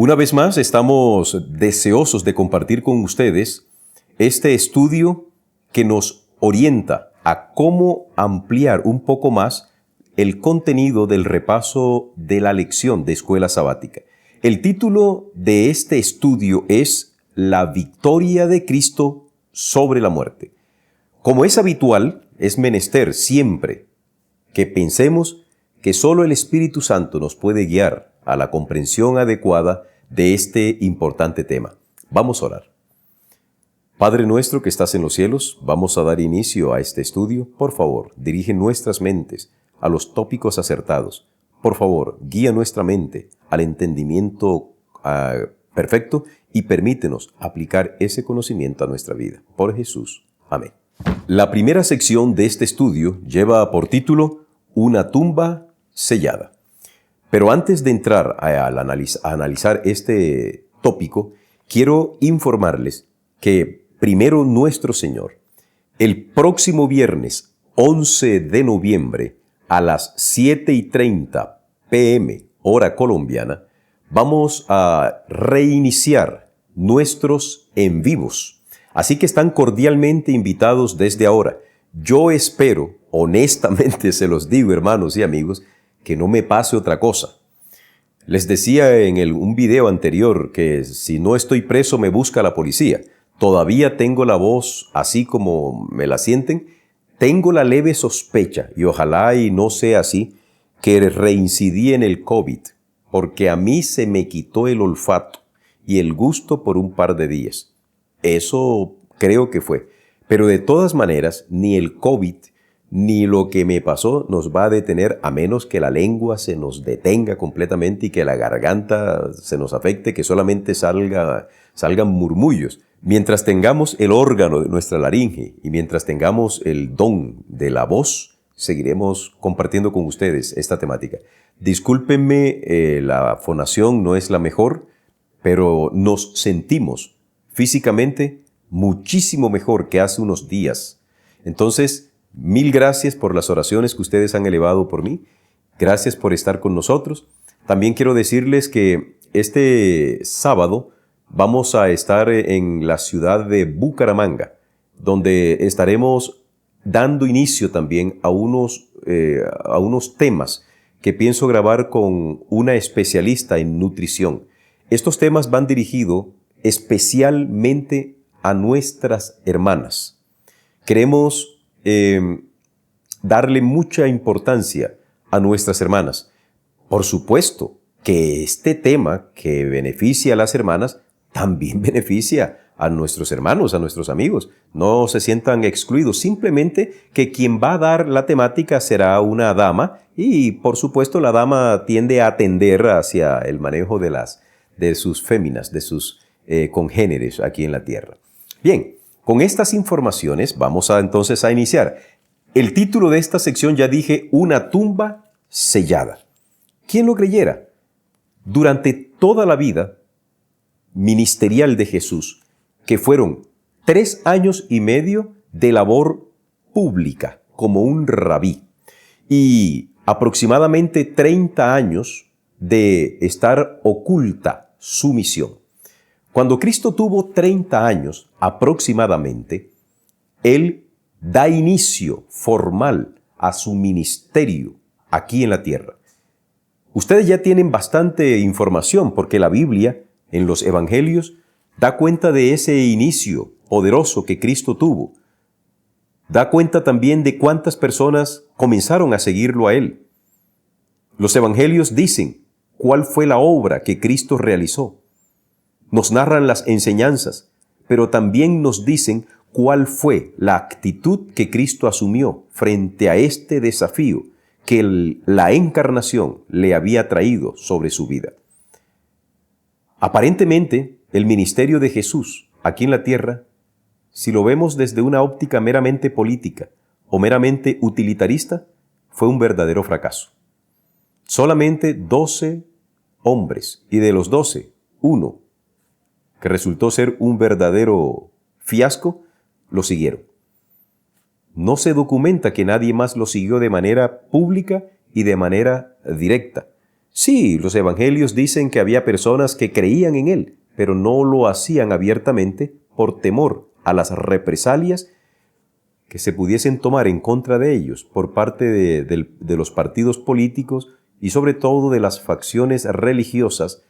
Una vez más, estamos deseosos de compartir con ustedes este estudio que nos orienta a cómo ampliar un poco más el contenido del repaso de la lección de escuela sabática. El título de este estudio es La victoria de Cristo sobre la muerte. Como es habitual, es menester siempre que pensemos que solo el Espíritu Santo nos puede guiar a la comprensión adecuada de este importante tema. Vamos a orar. Padre nuestro que estás en los cielos, vamos a dar inicio a este estudio. Por favor, dirige nuestras mentes a los tópicos acertados. Por favor, guía nuestra mente al entendimiento perfecto y permítenos aplicar ese conocimiento a nuestra vida. Por Jesús. Amén. La primera sección de este estudio lleva por título Una tumba sellada. Pero antes de entrar a analizar este tópico, quiero informarles que primero nuestro Señor, el próximo viernes 11 de noviembre a las 7:30 p.m. hora colombiana, vamos a reiniciar nuestros en vivos. Así que están cordialmente invitados desde ahora. Yo espero, honestamente se los digo, hermanos y amigos, que no me pase otra cosa. Les decía en un video anterior que si no estoy preso me busca la policía. Todavía tengo la voz así como me la sienten. Tengo la leve sospecha, y ojalá y no sea así, que reincidí en el COVID, porque a mí se me quitó el olfato y el gusto por un par de días. Eso creo que fue. Pero de todas maneras, ni el COVID ni lo que me pasó nos va a detener a menos que la lengua se nos detenga completamente y que la garganta se nos afecte, que solamente salgan murmullos. Mientras tengamos el órgano de nuestra laringe y mientras tengamos el don de la voz, seguiremos compartiendo con ustedes esta temática. Discúlpenme, la fonación no es la mejor, pero nos sentimos físicamente muchísimo mejor que hace unos días. Entonces, mil gracias por las oraciones que ustedes han elevado por mí. Gracias por estar con nosotros. También quiero decirles que este sábado vamos a estar en la ciudad de Bucaramanga, donde estaremos dando inicio también a unos temas que pienso grabar con una especialista en nutrición. Estos temas van dirigidos especialmente a nuestras hermanas. Queremos darle mucha importancia a nuestras hermanas. Por supuesto que este tema que beneficia a las hermanas también beneficia a nuestros hermanos, a nuestros amigos. No se sientan excluidos, simplemente que quien va a dar la temática será una dama y por supuesto la dama tiende a atender hacia el manejo de sus féminas, de sus congéneres aquí en la tierra. Bien, con estas informaciones vamos entonces a iniciar. El título de esta sección ya dije, Una tumba sellada. ¿Quién lo creyera? Durante toda la vida ministerial de Jesús, que fueron 3 años y medio de labor pública como un rabí y aproximadamente 30 años de estar oculta su misión. Cuando Cristo tuvo 30 años aproximadamente, Él da inicio formal a su ministerio aquí en la tierra. Ustedes ya tienen bastante información porque la Biblia, en los Evangelios, da cuenta de ese inicio poderoso que Cristo tuvo. Da cuenta también de cuántas personas comenzaron a seguirlo a Él. Los Evangelios dicen cuál fue la obra que Cristo realizó. Nos narran las enseñanzas, pero también nos dicen cuál fue la actitud que Cristo asumió frente a este desafío que la encarnación le había traído sobre su vida. Aparentemente, el ministerio de Jesús aquí en la tierra, si lo vemos desde una óptica meramente política o meramente utilitarista, fue un verdadero fracaso. Solamente 12 hombres, y de los 12, uno, que resultó ser un verdadero fiasco, lo siguieron. No se documenta que nadie más lo siguió de manera pública y de manera directa, Sí, los evangelios dicen que había personas que creían en él, pero no lo hacían abiertamente por temor a las represalias que se pudiesen tomar en contra de ellos por parte de los partidos políticos y sobre todo de las facciones religiosas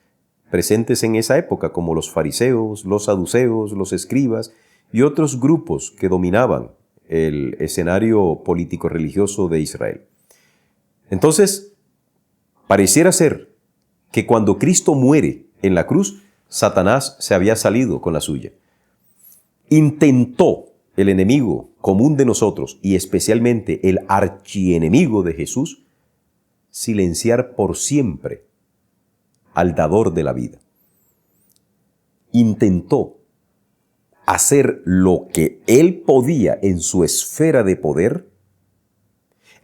presentes en esa época, como los fariseos, los saduceos, los escribas y otros grupos que dominaban el escenario político-religioso de Israel. Entonces, pareciera ser que cuando Cristo muere en la cruz, Satanás se había salido con la suya. Intentó el enemigo común de nosotros y especialmente el archienemigo de Jesús silenciar por siempre al dador de la vida. Intentó hacer lo que él podía en su esfera de poder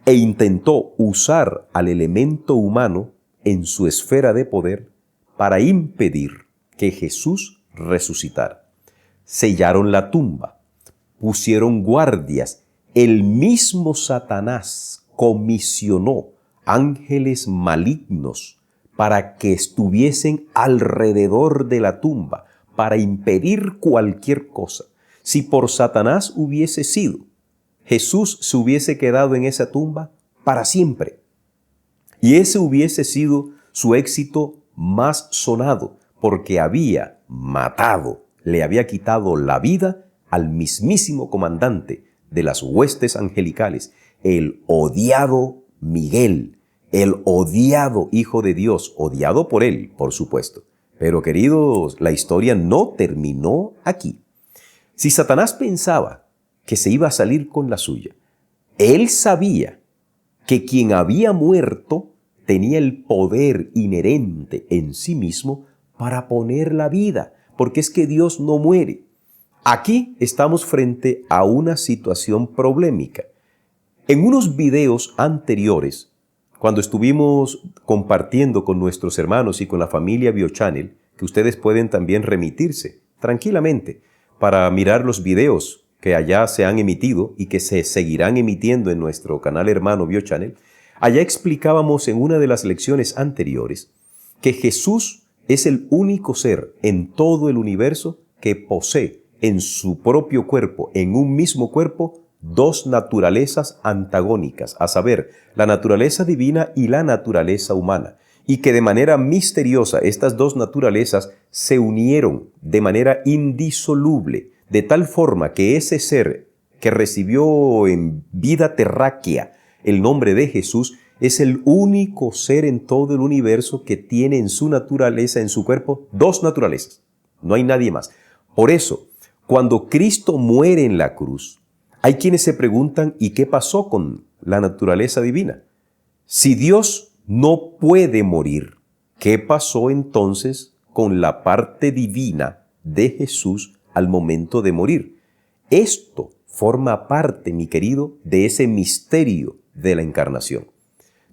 e intentó usar al elemento humano en su esfera de poder para impedir que Jesús resucitara. Sellaron la tumba, pusieron guardias. El mismo Satanás comisionó ángeles malignos para que estuviesen alrededor de la tumba, para impedir cualquier cosa. Si por Satanás hubiese sido, Jesús se hubiese quedado en esa tumba para siempre. Y ese hubiese sido su éxito más sonado, porque había matado, le había quitado la vida al mismísimo comandante de las huestes angelicales, el odiado Miguel, el odiado Hijo de Dios, odiado por él, por supuesto. Pero queridos, la historia no terminó aquí. Si Satanás pensaba que se iba a salir con la suya, él sabía que quien había muerto tenía el poder inherente en sí mismo para poner la vida, porque es que Dios no muere. Aquí estamos frente a una situación problemática. En unos videos anteriores, cuando estuvimos compartiendo con nuestros hermanos y con la familia BioChannel, que ustedes pueden también remitirse tranquilamente para mirar los videos que allá se han emitido y que se seguirán emitiendo en nuestro canal hermano BioChannel, allá explicábamos en una de las lecciones anteriores que Jesús es el único ser en todo el universo que posee en su propio cuerpo, en un mismo cuerpo, dos naturalezas antagónicas, a saber, la naturaleza divina y la naturaleza humana, y que de manera misteriosa estas dos naturalezas se unieron de manera indisoluble, de tal forma que ese ser que recibió en vida terráquea el nombre de Jesús es el único ser en todo el universo que tiene en su naturaleza, en su cuerpo, dos naturalezas. No hay nadie más. Por eso, cuando Cristo muere en la cruz, hay quienes se preguntan, ¿y qué pasó con la naturaleza divina? Si Dios no puede morir, ¿qué pasó entonces con la parte divina de Jesús al momento de morir? Esto forma parte, mi querido, de ese misterio de la encarnación.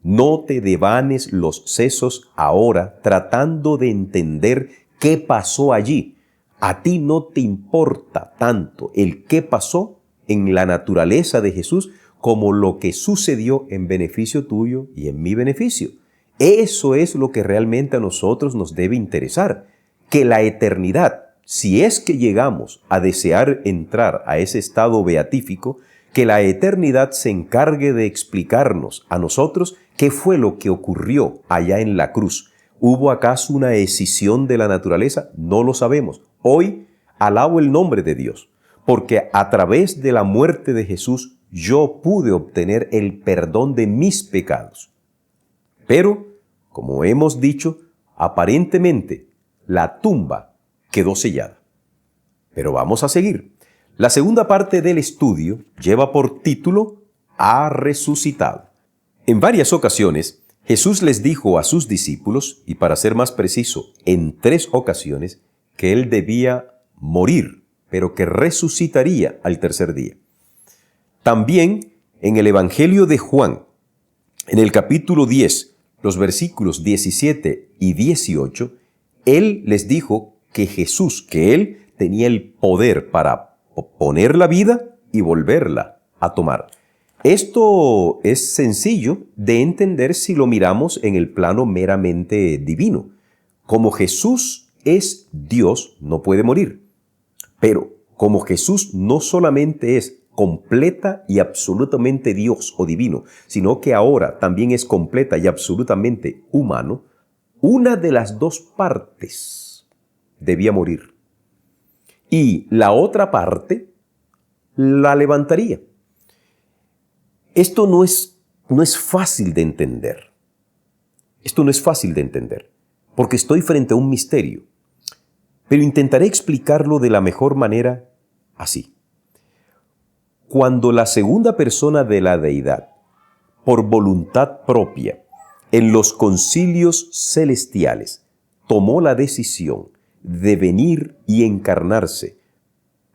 No te devanes los sesos ahora tratando de entender qué pasó allí. A ti no te importa tanto el qué pasó en la naturaleza de Jesús como lo que sucedió en beneficio tuyo y en mi beneficio. Eso es lo que realmente a nosotros nos debe interesar, que la eternidad, si es que llegamos a desear entrar a ese estado beatífico, que la eternidad se encargue de explicarnos a nosotros qué fue lo que ocurrió allá en la cruz. ¿Hubo acaso una escisión de la naturaleza? No lo sabemos. Hoy alabo el nombre de Dios, porque a través de la muerte de Jesús yo pude obtener el perdón de mis pecados. Pero, como hemos dicho, aparentemente la tumba quedó sellada. Pero vamos a seguir. La segunda parte del estudio lleva por título "Ha resucitado". En varias ocasiones, Jesús les dijo a sus discípulos, y para ser más preciso, en 3 ocasiones, que Él debía morir, pero que resucitaría al tercer día. También en el Evangelio de Juan, en el capítulo 10, los versículos 17 y 18, Él les dijo que Jesús, que Él tenía el poder para poner la vida y volverla a tomar. Esto es sencillo de entender si lo miramos en el plano meramente divino. Como Jesús es Dios, no puede morir. Pero como Jesús no solamente es completa y absolutamente Dios o divino, sino que ahora también es completa y absolutamente humano, una de las dos partes debía morir. Y la otra parte la levantaría. Esto no es fácil de entender. Esto no es fácil de entender, porque estoy frente a un misterio. Pero intentaré explicarlo de la mejor manera así. Cuando la segunda persona de la deidad, por voluntad propia, en los concilios celestiales, tomó la decisión de venir y encarnarse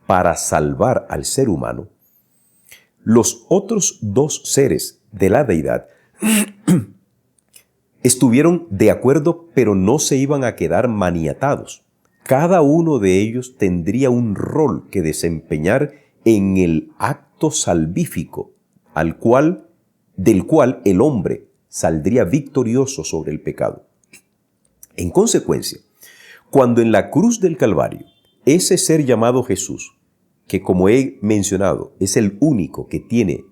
para salvar al ser humano, los otros dos seres de la deidad estuvieron de acuerdo, pero no se iban a quedar maniatados. Cada uno de ellos tendría un rol que desempeñar en el acto salvífico, del cual el hombre saldría victorioso sobre el pecado. En consecuencia, cuando en la cruz del Calvario, ese ser llamado Jesús, que como he mencionado, es el único que tiene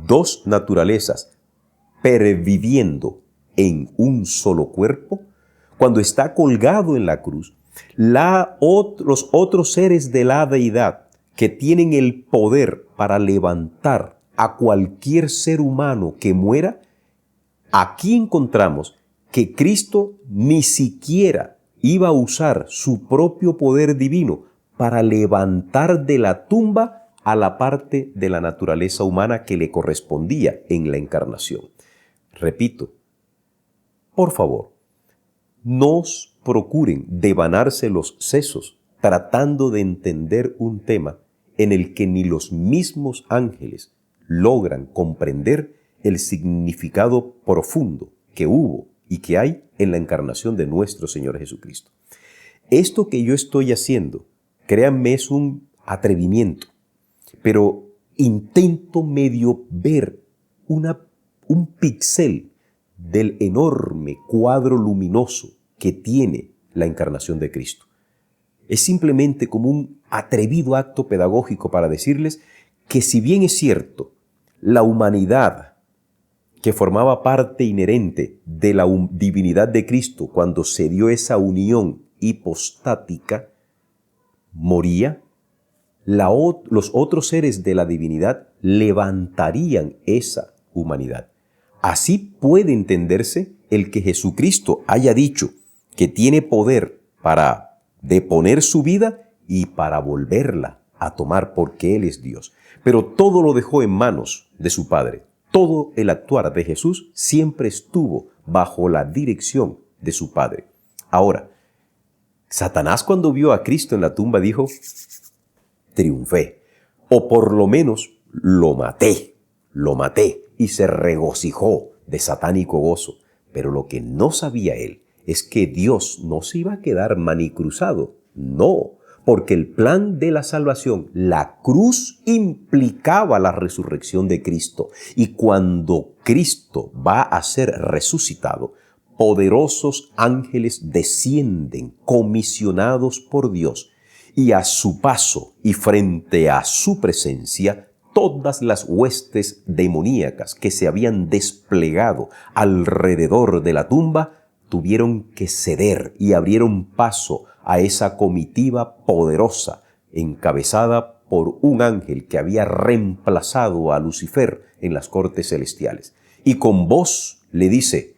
dos naturalezas perviviendo en un solo cuerpo, cuando está colgado en la cruz, los otros seres de la deidad que tienen el poder para levantar a cualquier ser humano que muera, aquí encontramos que Cristo ni siquiera iba a usar su propio poder divino para levantar de la tumba a la parte de la naturaleza humana que le correspondía en la encarnación. Repito, por favor, no procuren devanarse los sesos tratando de entender un tema en el que ni los mismos ángeles logran comprender el significado profundo que hubo y que hay en la encarnación de nuestro Señor Jesucristo. Esto que yo estoy haciendo, créanme, es un atrevimiento, pero intento medio ver un píxel del enorme cuadro luminoso que tiene la encarnación de Cristo. Es simplemente como un atrevido acto pedagógico para decirles que si bien es cierto, la humanidad que formaba parte inherente de la divinidad de Cristo cuando se dio esa unión hipostática, moría, los otros seres de la divinidad levantarían esa humanidad. Así puede entenderse el que Jesucristo haya dicho que tiene poder para deponer su vida y para volverla a tomar porque Él es Dios. Pero todo lo dejó en manos de su Padre. Todo el actuar de Jesús siempre estuvo bajo la dirección de su Padre. Ahora, Satanás cuando vio a Cristo en la tumba dijo, triunfé, o por lo menos lo maté, y se regocijó de satánico gozo. Pero lo que no sabía él es que Dios no se iba a quedar manicruzado, no, porque el plan de la salvación, la cruz implicaba la resurrección de Cristo. Y cuando Cristo va a ser resucitado, poderosos ángeles descienden comisionados por Dios y a su paso y frente a su presencia, todas las huestes demoníacas que se habían desplegado alrededor de la tumba tuvieron que ceder y abrieron paso a esa comitiva poderosa encabezada por un ángel que había reemplazado a Lucifer en las cortes celestiales. Y con voz le dice,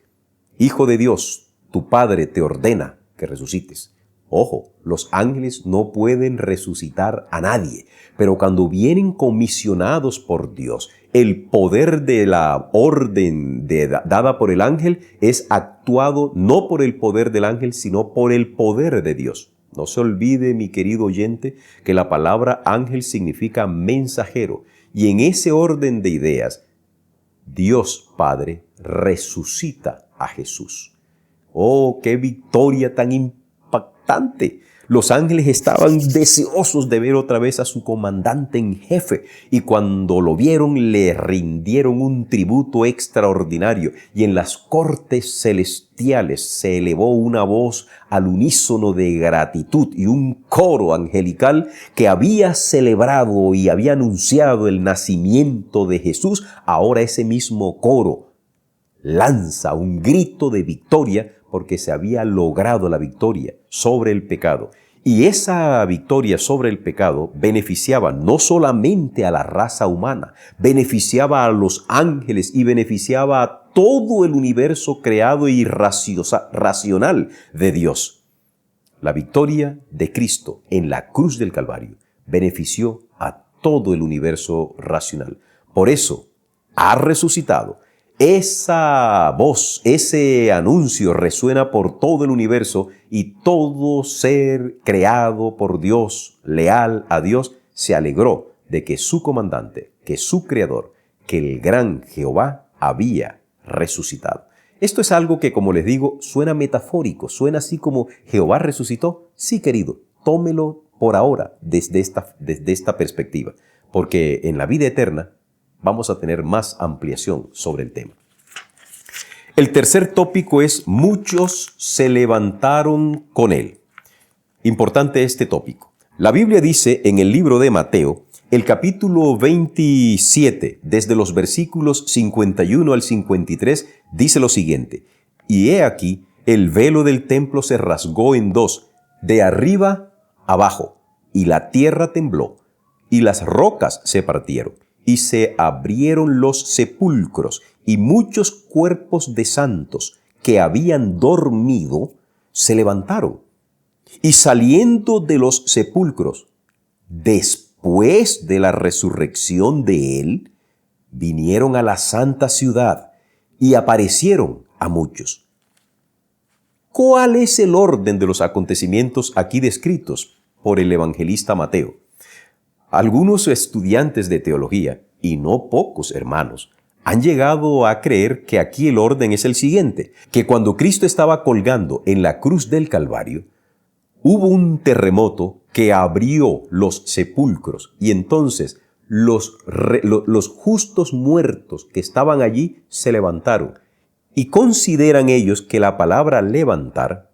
Hijo de Dios, tu Padre te ordena que resucites. Ojo, los ángeles no pueden resucitar a nadie, pero cuando vienen comisionados por Dios, el poder de la orden dada por el ángel es actuado no por el poder del ángel, sino por el poder de Dios. No se olvide, mi querido oyente, que la palabra ángel significa mensajero, y en ese orden de ideas, Dios Padre resucita a Jesús. ¡Oh, qué victoria tan impactante! Los ángeles estaban deseosos de ver otra vez a su comandante en jefe, y cuando lo vieron le rindieron un tributo extraordinario, y en las cortes celestiales se elevó una voz al unísono de gratitud y un coro angelical que había celebrado y había anunciado el nacimiento de Jesús. Ahora ese mismo coro lanza un grito de victoria porque se había logrado la victoria sobre el pecado. Y esa victoria sobre el pecado beneficiaba no solamente a la raza humana, beneficiaba a los ángeles y beneficiaba a todo el universo creado y racional de Dios. La victoria de Cristo en la cruz del Calvario benefició a todo el universo racional. Por eso ha resucitado. Esa voz, ese anuncio resuena por todo el universo, y todo ser creado por Dios, leal a Dios, se alegró de que su comandante, que su creador, que el gran Jehová había resucitado. Esto es algo que, como les digo, suena metafórico, suena así como Jehová resucitó. Sí, querido, tómelo por ahora desde esta perspectiva, porque en la vida eterna vamos a tener más ampliación sobre el tema. El tercer tópico es: muchos se levantaron con él. Importante este tópico. La Biblia dice en el libro de Mateo, el capítulo 27, desde los versículos 51 al 53, dice lo siguiente: y he aquí, el velo del templo se rasgó en dos, de arriba abajo, y la tierra tembló, y las rocas se partieron, y se abrieron los sepulcros, y muchos cuerpos de santos que habían dormido se levantaron. Y saliendo de los sepulcros, después de la resurrección de él, vinieron a la santa ciudad y aparecieron a muchos. ¿Cuál es el orden de los acontecimientos aquí descritos por el evangelista Mateo? Algunos estudiantes de teología, y no pocos hermanos, han llegado a creer que aquí el orden es el siguiente: que cuando Cristo estaba colgando en la cruz del Calvario, hubo un terremoto que abrió los sepulcros, y entonces los justos muertos que estaban allí se levantaron. Y consideran ellos que la palabra levantar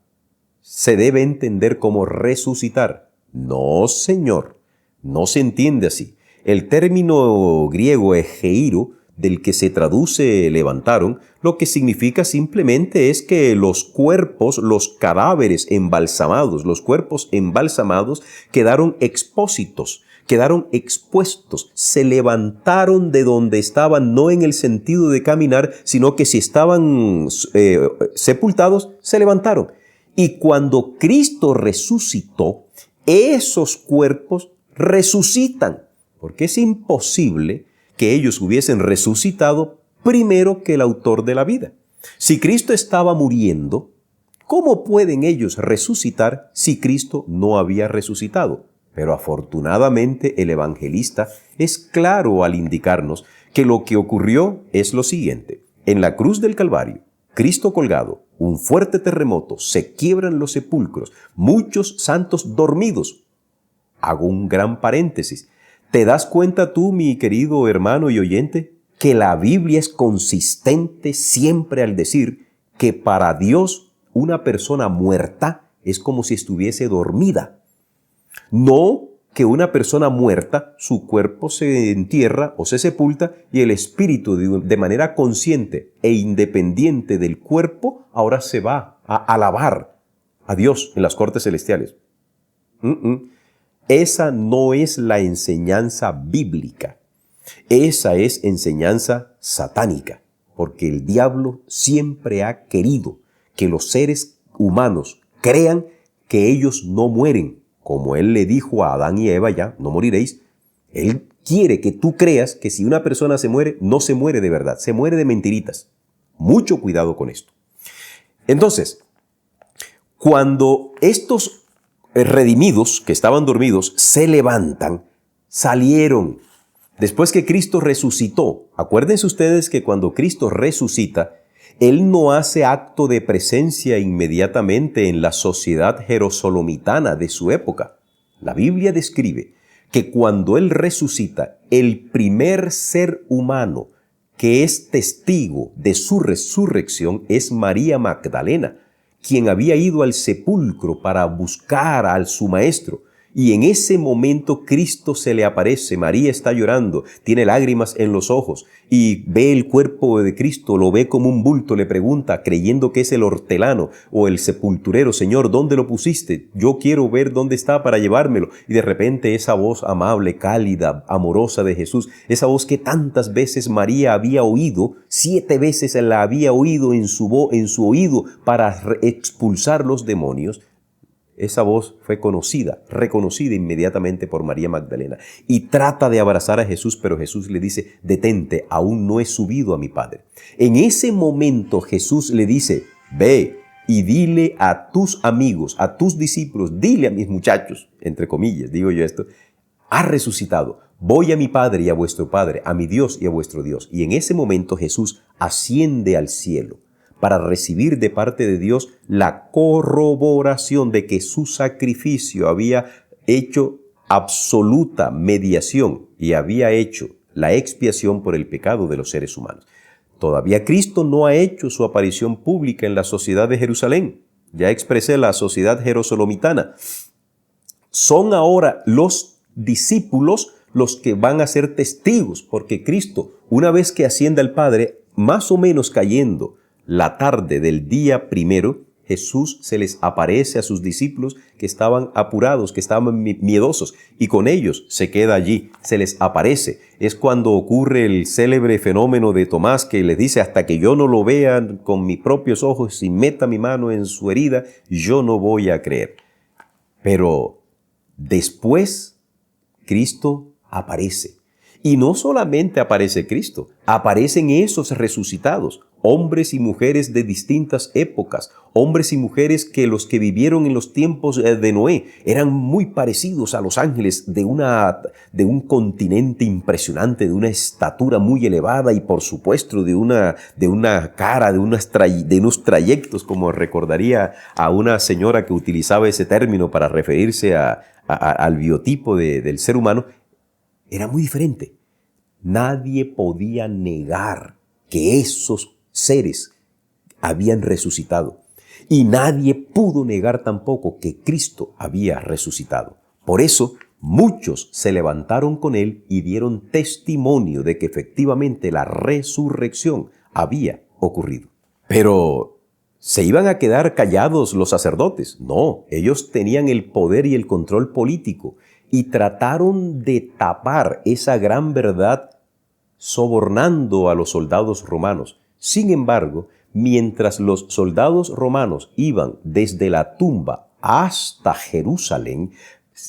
se debe entender como resucitar. No, señor. No se entiende así. El término griego egeiro, del que se traduce levantaron, lo que significa simplemente es que los cuerpos, los cadáveres embalsamados, los cuerpos embalsamados quedaron expósitos, quedaron expuestos, se levantaron de donde estaban, no en el sentido de caminar, sino que si estaban sepultados, se levantaron. Y cuando Cristo resucitó, esos cuerpos resucitan, porque es imposible que ellos hubiesen resucitado primero que el autor de la vida. Si Cristo estaba muriendo, ¿cómo pueden ellos resucitar si Cristo no había resucitado? Pero afortunadamente el evangelista es claro al indicarnos que lo que ocurrió es lo siguiente: en la cruz del Calvario, Cristo colgado, un fuerte terremoto, se quiebran los sepulcros, muchos santos dormidos. Hago un gran paréntesis. ¿Te das cuenta tú, mi querido hermano y oyente, que la Biblia es consistente siempre al decir que para Dios una persona muerta es como si estuviese dormida? No que una persona muerta, su cuerpo se entierra o se sepulta y el espíritu de manera consciente e independiente del cuerpo ahora se va a alabar a Dios en las cortes celestiales. Esa no es la enseñanza bíblica. Esa es enseñanza satánica, porque el diablo siempre ha querido que los seres humanos crean que ellos no mueren. Como él le dijo a Adán y Eva, ya, no moriréis. Él quiere que tú creas que si una persona se muere, no se muere de verdad, se muere de mentiritas. Mucho cuidado con esto. Entonces, cuando estos redimidos que estaban dormidos se levantan, salieron. Después que Cristo resucitó, acuérdense ustedes que cuando Cristo resucita, Él no hace acto de presencia inmediatamente en la sociedad jerosolomitana de su época. La Biblia describe que cuando Él resucita, el primer ser humano que es testigo de su resurrección es María Magdalena, quien había ido al sepulcro para buscar a su maestro. Y en ese momento Cristo se le aparece. María está llorando, tiene lágrimas en los ojos y ve el cuerpo de Cristo, lo ve como un bulto, le pregunta, creyendo que es el hortelano o el sepulturero: Señor, ¿dónde lo pusiste? Yo quiero ver dónde está para llevármelo. Y de repente esa voz amable, cálida, amorosa de Jesús, esa voz que tantas veces María había oído, 7 veces la había oído en su oído para expulsar los demonios. Esa voz fue reconocida inmediatamente por María Magdalena, y trata de abrazar a Jesús, pero Jesús le dice: detente, aún no he subido a mi Padre. En ese momento Jesús le dice: ve y dile a tus amigos, a tus discípulos, dile a mis muchachos, entre comillas, digo yo esto, ha resucitado. Voy a mi Padre y a vuestro Padre, a mi Dios y a vuestro Dios. Y en ese momento Jesús asciende al cielo para recibir de parte de Dios la corroboración de que su sacrificio había hecho absoluta mediación y había hecho la expiación por el pecado de los seres humanos. Todavía Cristo no ha hecho su aparición pública en la sociedad de Jerusalén. Ya expresé la sociedad jerosolomitana. Son ahora los discípulos los que van a ser testigos, porque Cristo, una vez que asciende al Padre, más o menos cayendo la tarde del día primero, Jesús se les aparece a sus discípulos que estaban apurados, que estaban miedosos, y con ellos se queda allí, se les aparece. Es cuando ocurre el célebre fenómeno de Tomás, que les dice: hasta que yo no lo vea con mis propios ojos y meta mi mano en su herida, yo no voy a creer. Pero después Cristo aparece. Y no solamente aparece Cristo, aparecen esos resucitados, hombres y mujeres de distintas épocas, hombres y mujeres que los que vivieron en los tiempos de Noé eran muy parecidos a los ángeles, de un continente impresionante, de una estatura muy elevada y por supuesto de una cara, de unos trayectos, como recordaría a una señora que utilizaba ese término para referirse al biotipo del ser humano. Era muy diferente. Nadie podía negar que esos seres habían resucitado. Y nadie pudo negar tampoco que Cristo había resucitado. Por eso, muchos se levantaron con él y dieron testimonio de que efectivamente la resurrección había ocurrido. Pero ¿se iban a quedar callados los sacerdotes? No, ellos tenían el poder y el control político y trataron de tapar esa gran verdad sobornando a los soldados romanos. Sin embargo, mientras los soldados romanos iban desde la tumba hasta Jerusalén,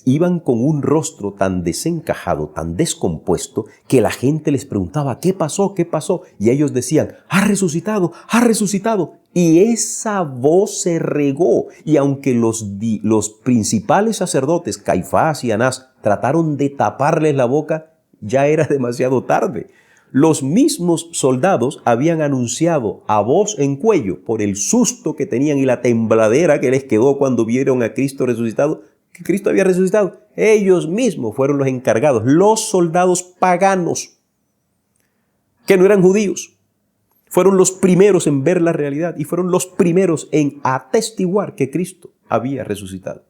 iban con un rostro tan desencajado, tan descompuesto, que la gente les preguntaba: ¿qué pasó? ¿Qué pasó? Y ellos decían: ¡ha resucitado! ¡Ha resucitado! Y esa voz se regó. Y aunque los principales sacerdotes, Caifás y Anás, trataron de taparles la boca, ya era demasiado tarde. Los mismos soldados habían anunciado a voz en cuello, por el susto que tenían y la tembladera que les quedó cuando vieron a Cristo resucitado, que Cristo había resucitado. Ellos mismos fueron los encargados, los soldados paganos, que no eran judíos. Fueron los primeros en ver la realidad y fueron los primeros en atestiguar que Cristo había resucitado.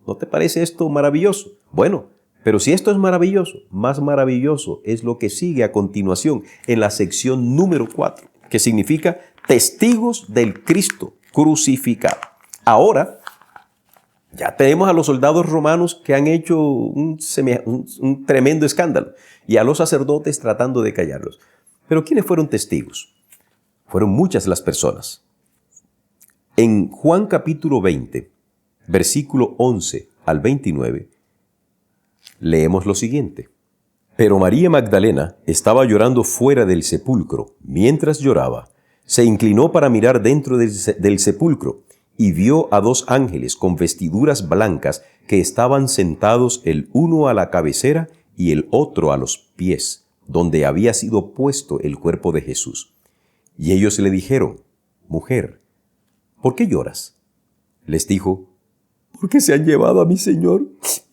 ¿No te parece esto maravilloso? Bueno, pero si esto es maravilloso, más maravilloso es lo que sigue a continuación en la sección número 4, que significa testigos del Cristo crucificado. Ahora, ya tenemos a los soldados romanos que han hecho un tremendo escándalo y a los sacerdotes tratando de callarlos. Pero ¿quiénes fueron testigos? Fueron muchas las personas. En Juan capítulo 20, versículo 11 al 29, leemos lo siguiente. Pero María Magdalena estaba llorando fuera del sepulcro. Mientras lloraba, se inclinó para mirar dentro del sepulcro y vio a 2 ángeles con vestiduras blancas que estaban sentados, el uno a la cabecera y el otro a los pies, donde había sido puesto el cuerpo de Jesús. Y ellos le dijeron: Mujer, ¿por qué lloras? Les dijo, porque se han llevado a mi Señor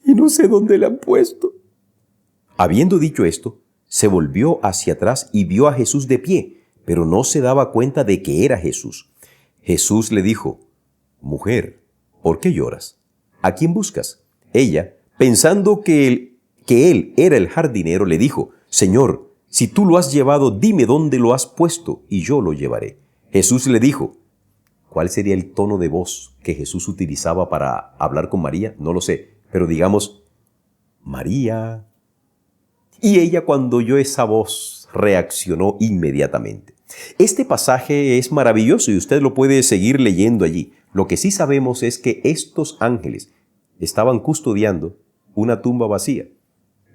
y no sé dónde le han puesto. Habiendo dicho esto, se volvió hacia atrás y vio a Jesús de pie, pero no se daba cuenta de que era Jesús. Jesús le dijo, mujer, ¿por qué lloras? ¿A quién buscas? Ella, pensando que él era el jardinero, le dijo, Señor, si tú lo has llevado, dime dónde lo has puesto y yo lo llevaré. Jesús le dijo, ¿cuál sería el tono de voz que Jesús utilizaba para hablar con María? No lo sé, pero digamos, María. Y ella, cuando oyó esa voz, reaccionó inmediatamente. Este pasaje es maravilloso y usted lo puede seguir leyendo allí. Lo que sí sabemos es que estos ángeles estaban custodiando una tumba vacía,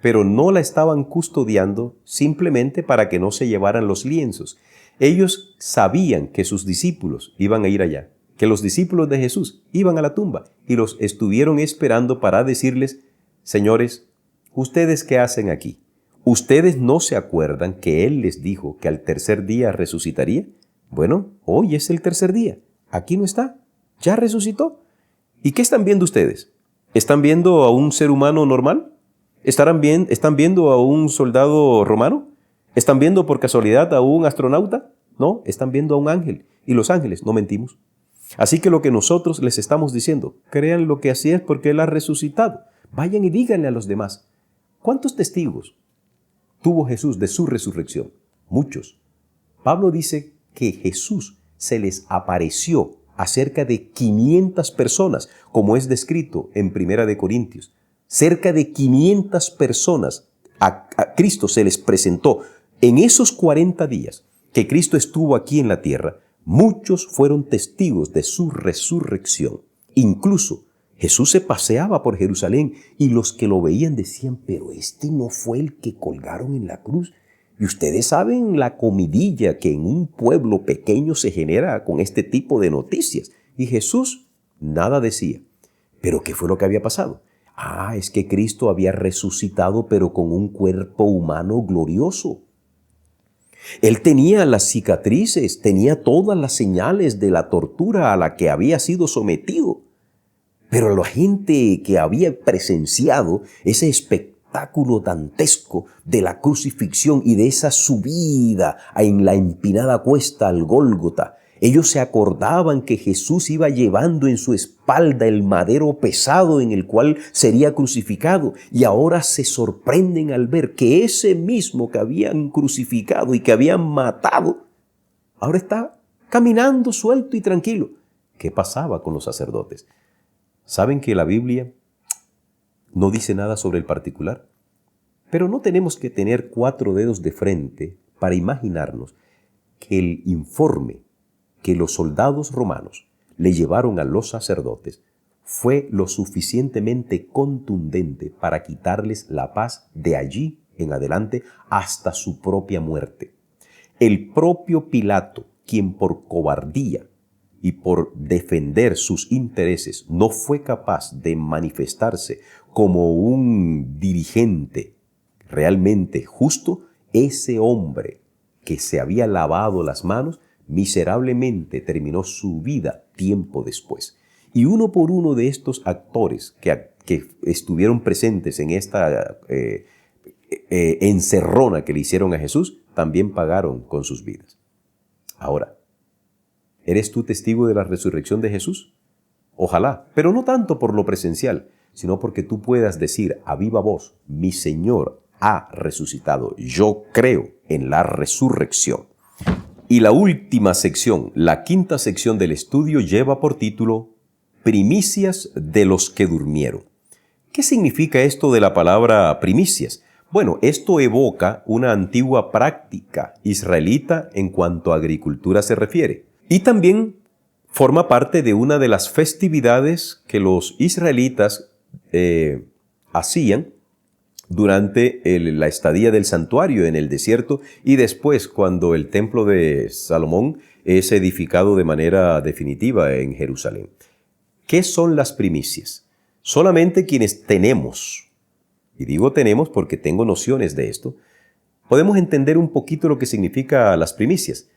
pero no la estaban custodiando simplemente para que no se llevaran los lienzos. Ellos sabían que sus discípulos iban a ir allá, que los discípulos de Jesús iban a la tumba y los estuvieron esperando para decirles, señores, ¿ustedes qué hacen aquí? ¿Ustedes no se acuerdan que Él les dijo que al tercer día resucitaría? Bueno, hoy es el tercer día. Aquí no está. Ya resucitó. ¿Y qué están viendo ustedes? ¿Están viendo a un ser humano normal? ¿Están viendo a un soldado romano? ¿Están viendo por casualidad a un astronauta? No, están viendo a un ángel. Y los ángeles no mentimos. Así que lo que nosotros les estamos diciendo, crean lo que así es porque Él ha resucitado. Vayan y díganle a los demás. ¿Cuántos testigos tuvo Jesús de su resurrección? Muchos. Pablo dice que Jesús se les apareció a cerca de 500 personas, como es descrito en 1 Corintios. Cerca de 500 personas a Cristo se les presentó. En esos 40 días que Cristo estuvo aquí en la tierra, muchos fueron testigos de su resurrección. Incluso Jesús se paseaba por Jerusalén y los que lo veían decían, pero este no fue el que colgaron en la cruz. Y ustedes saben la comidilla que en un pueblo pequeño se genera con este tipo de noticias. Y Jesús nada decía. ¿Pero qué fue lo que había pasado? Es que Cristo había resucitado, pero con un cuerpo humano glorioso. Él tenía las cicatrices, tenía todas las señales de la tortura a la que había sido sometido. Pero la gente que había presenciado ese espectáculo dantesco de la crucifixión y de esa subida en la empinada cuesta al Gólgota, ellos se acordaban que Jesús iba llevando en su espalda el madero pesado en el cual sería crucificado, y ahora se sorprenden al ver que ese mismo que habían crucificado y que habían matado, ahora está caminando suelto y tranquilo. ¿Qué pasaba con los sacerdotes? ¿Saben que la Biblia no dice nada sobre el particular? Pero no tenemos que tener 4 dedos de frente para imaginarnos que el informe que los soldados romanos le llevaron a los sacerdotes fue lo suficientemente contundente para quitarles la paz de allí en adelante hasta su propia muerte. El propio Pilato, quien por cobardía y por defender sus intereses no fue capaz de manifestarse como un dirigente realmente justo, ese hombre que se había lavado las manos miserablemente terminó su vida tiempo después. Y uno por uno de estos actores que estuvieron presentes en esta encerrona que le hicieron a Jesús, también pagaron con sus vidas. Ahora, ¿eres tú testigo de la resurrección de Jesús? Ojalá, pero no tanto por lo presencial, sino porque tú puedas decir a viva voz, mi Señor ha resucitado. Yo creo en la resurrección. Y la última sección, la 5ª sección del estudio, lleva por título Primicias de los que durmieron. ¿Qué significa esto de la palabra primicias? Bueno, esto evoca una antigua práctica israelita en cuanto a agricultura se refiere. Y también forma parte de una de las festividades que los israelitas hacían durante la estadía del santuario en el desierto y después cuando el templo de Salomón es edificado de manera definitiva en Jerusalén. ¿Qué son las primicias? Solamente quienes tenemos, y digo tenemos porque tengo nociones de esto, podemos entender un poquito lo que significa las primicias.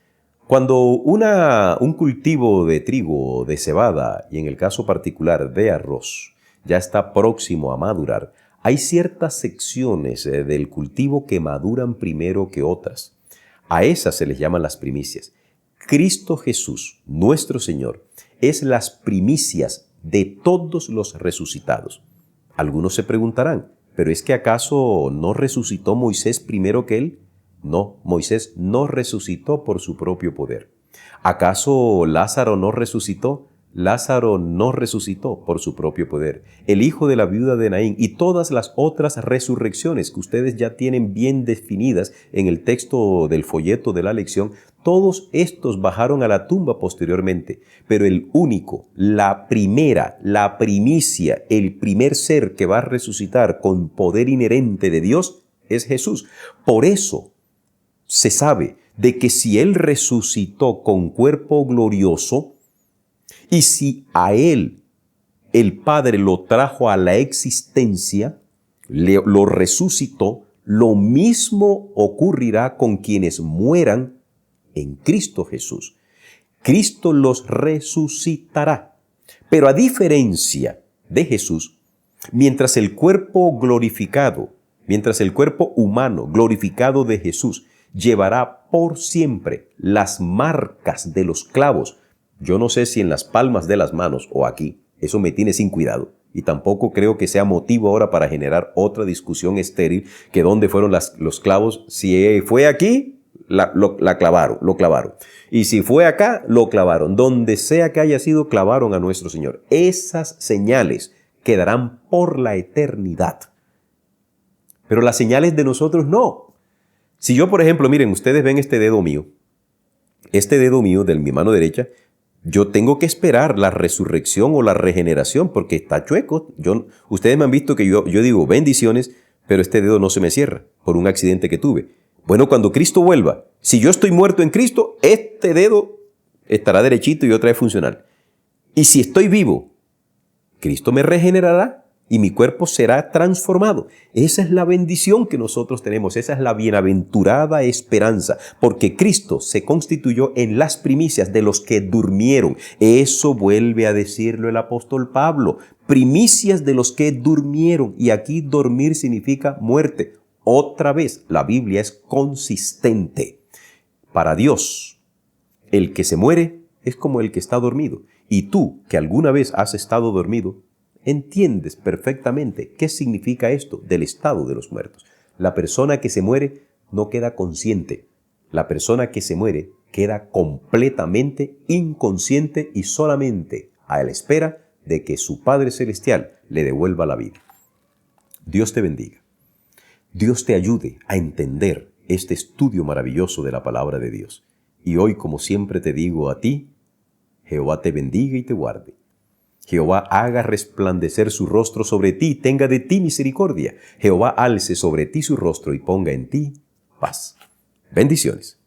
Cuando un cultivo de trigo, de cebada y en el caso particular de arroz ya está próximo a madurar, hay ciertas secciones del cultivo que maduran primero que otras. A esas se les llaman las primicias. Cristo Jesús, nuestro Señor, es las primicias de todos los resucitados. Algunos se preguntarán, ¿pero es que acaso no resucitó Moisés primero que él? No, Moisés no resucitó por su propio poder. ¿Acaso Lázaro no resucitó? Lázaro no resucitó por su propio poder. El hijo de la viuda de Naín y todas las otras resurrecciones que ustedes ya tienen bien definidas en el texto del folleto de la lección, todos estos bajaron a la tumba posteriormente. Pero el único, la primera, la primicia, el primer ser que va a resucitar con poder inherente de Dios es Jesús. Por eso se sabe de que si Él resucitó con cuerpo glorioso, y si a Él el Padre lo trajo a la existencia, lo resucitó, lo mismo ocurrirá con quienes mueran en Cristo Jesús. Cristo los resucitará. Pero a diferencia de Jesús, mientras el cuerpo glorificado, mientras el cuerpo humano glorificado de Jesús llevará por siempre las marcas de los clavos, yo no sé si en las palmas de las manos o aquí, eso me tiene sin cuidado. Y tampoco creo que sea motivo ahora para generar otra discusión estéril que dónde fueron los clavos. Si fue aquí, lo clavaron. Y si fue acá, lo clavaron. Donde sea que haya sido, clavaron a nuestro Señor. Esas señales quedarán por la eternidad. Pero las señales de nosotros no. Si yo, por ejemplo, miren, ustedes ven este dedo mío de mi mano derecha, yo tengo que esperar la resurrección o la regeneración porque está chueco. Ustedes me han visto que yo digo bendiciones, pero este dedo no se me cierra por un accidente que tuve. Bueno, cuando Cristo vuelva, si yo estoy muerto en Cristo, este dedo estará derechito y otra vez funcional. Y si estoy vivo, Cristo me regenerará y mi cuerpo será transformado. Esa es la bendición que nosotros tenemos. Esa es la bienaventurada esperanza, porque Cristo se constituyó en las primicias de los que durmieron. Eso vuelve a decirlo el apóstol Pablo. Primicias de los que durmieron. Y aquí dormir significa muerte. Otra vez, la Biblia es consistente. Para Dios, el que se muere es como el que está dormido. Y tú, que alguna vez has estado dormido, entiendes perfectamente qué significa esto del estado de los muertos. La persona que se muere no queda consciente. La persona que se muere queda completamente inconsciente y solamente a la espera de que su Padre Celestial le devuelva la vida. Dios te bendiga. Dios te ayude a entender este estudio maravilloso de la palabra de Dios. Y hoy, como siempre te digo a ti, Jehová te bendiga y te guarde. Jehová haga resplandecer su rostro sobre ti y tenga de ti misericordia. Jehová alce sobre ti su rostro y ponga en ti paz. Bendiciones.